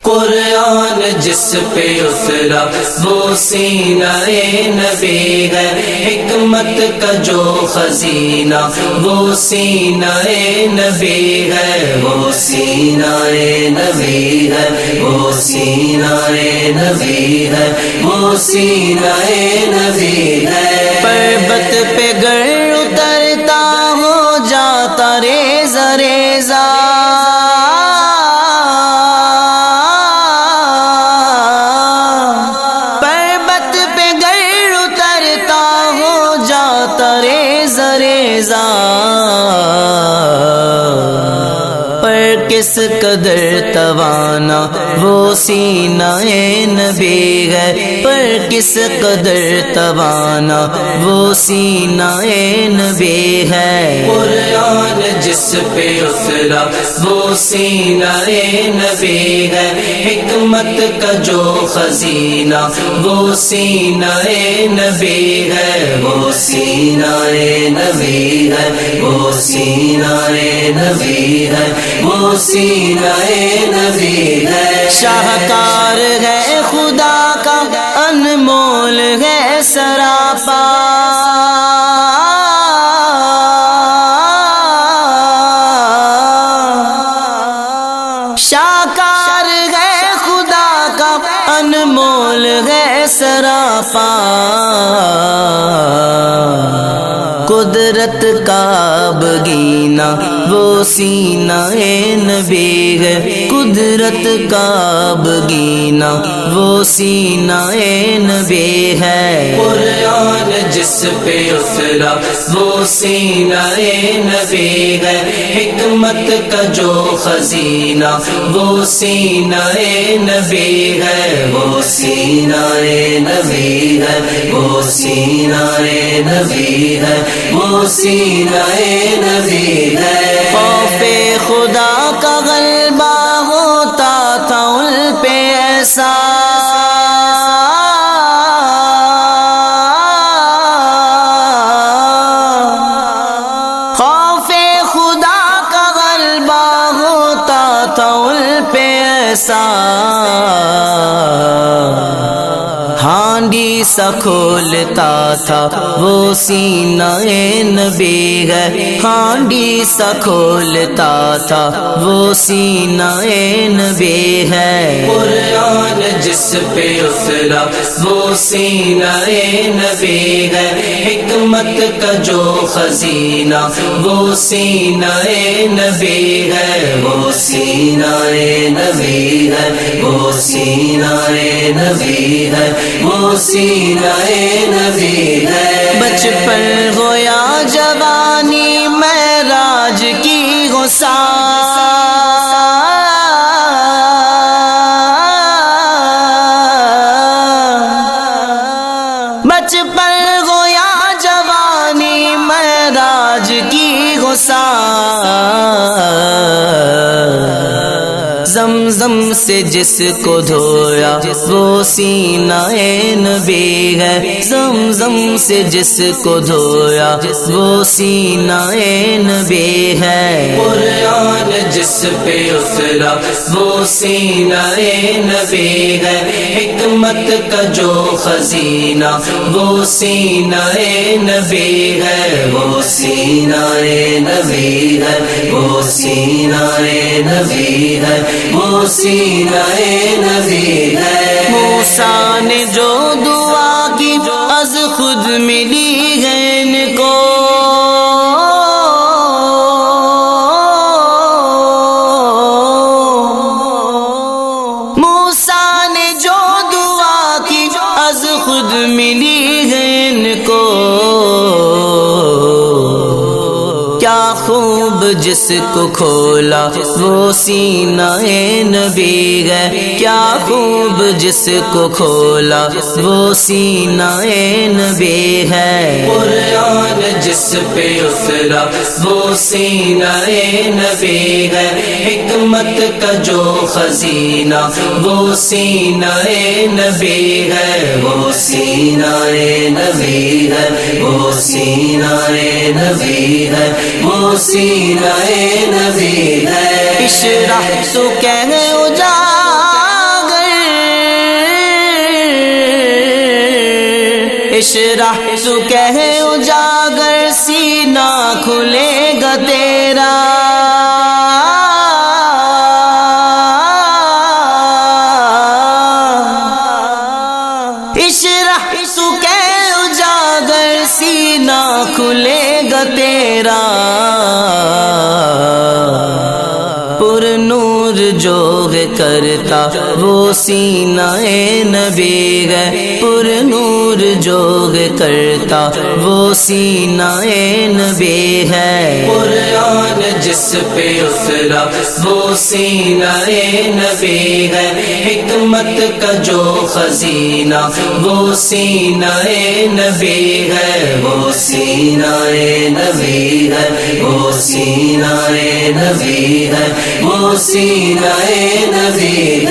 قرآن جس پہ اترا وہ سینہ نبی ہے، حکمت کا جو خزینہ وہ سینہ نبی ہے، وہ سینہ نبی ہے، وہ سینہ نبی ہے، وہ سینہ نبی ہے۔ پربت پہ گر اترتا ہو جاتا ریزہ ریزہ، پر کس قدر توانا وہ سینہ نبی ہے، پر کس قدر توانا وہ سینہ نبی ہے۔ قرآن جس پہ اترا وہ سینہ نبی ہے، حکمت کا جو خزینہ وہ سینہ نبی ہے، وہ سینہ نبی ہے، وہ سینہ نبی ہے، وہ سینہ نبی ہے۔ شاہکار ہے خدا کا، انمول ہے سراپا، شاہکار ہے خدا کا، انمول ہے سراپا، قدرت کا بگینہ وہ سینہ نبی ہے، قدرت کا بگینہ وہ سینہ نبی ہے۔ قرآن جس پہ اترا وہ سینہ نبی ہے، حکمت کا جو خزینہ وہ سینہ نبی ہے، وہ سینہ نبی ہے، وہ سینہ نبی ہے، وہ سینہ نبی ہے۔ خوف خدا کا غلبہ ہوتا تھا ان پہ ایسا، خوف خدا کا غلبہ ہوتا تھا ان پہ ایسا، ہانڈی سا کھولتا تھا وہ سینہ نبی ہے، ہانڈی سا کھولتا تھا وہ سینہ نبی ہے۔ قرآن جس پہ اترا وہ سینہ نبی ہے، حکمت کا جو خزینہ وہ سینہ نبی ہے، وہ سینہ نبی ہے، وہ سینہ نبی ہے، وہ سینہ نبی ہے۔ بچپن ہو یا جوانی معراج کی ہو ساعت، بچپن ہو یا جوانی معراج کی ہو ساعت، زمزم سے جس کو دھویا وہ سینہ نبی ہے، زمزم سے جس کو دھویا وہ سینہ نبی ہے۔ قرآن جس پہ اترا وہ سینہ نبی ہے، حکمت کا جو خزینہ وہ سینہ نبی ہے، وہ سینہ نبی ہے، وہ سینہ نبی ہے، وہ سینہ نبی ہے۔ موسیٰ نے جو دعا کی از خود ملی ہے ان کو، موسیٰ نے جو دعا کی از خود ملی ہے ان کو، کیا خوب جس کو کھولا وہ سینہ نبی ہے، کیا خوب جس کو کھولا وہ سینہ نبی ہے۔ قرآن جس پہ اترا وہ سینہ نبی ہے، حکمت کا جو خزینہ وہ سینہ نبی ہے، وہ سینہ نبی ہے، وہ سینہ نبی ہے، وہ سینہ نبی ہے۔ اشرح تو کہہ اجالا اشرح تو کہہ اجاگر سینہ کھلے گا تیرا اشرح تو کہہ اجاگر سینہ کھلے گا تیرا پر نور جو کرتا وہ سینہ نبی ہے پر نور جو کرتا وہ سینہ نبی ہے قرآن جس پہ اترا وہ سینہ نبی ہے حکمت کا جو خزینہ وہ سینہ نبی ہے وہ سینہ نبی ہے وہ سینہ نبی ہے وہ سینہ نبی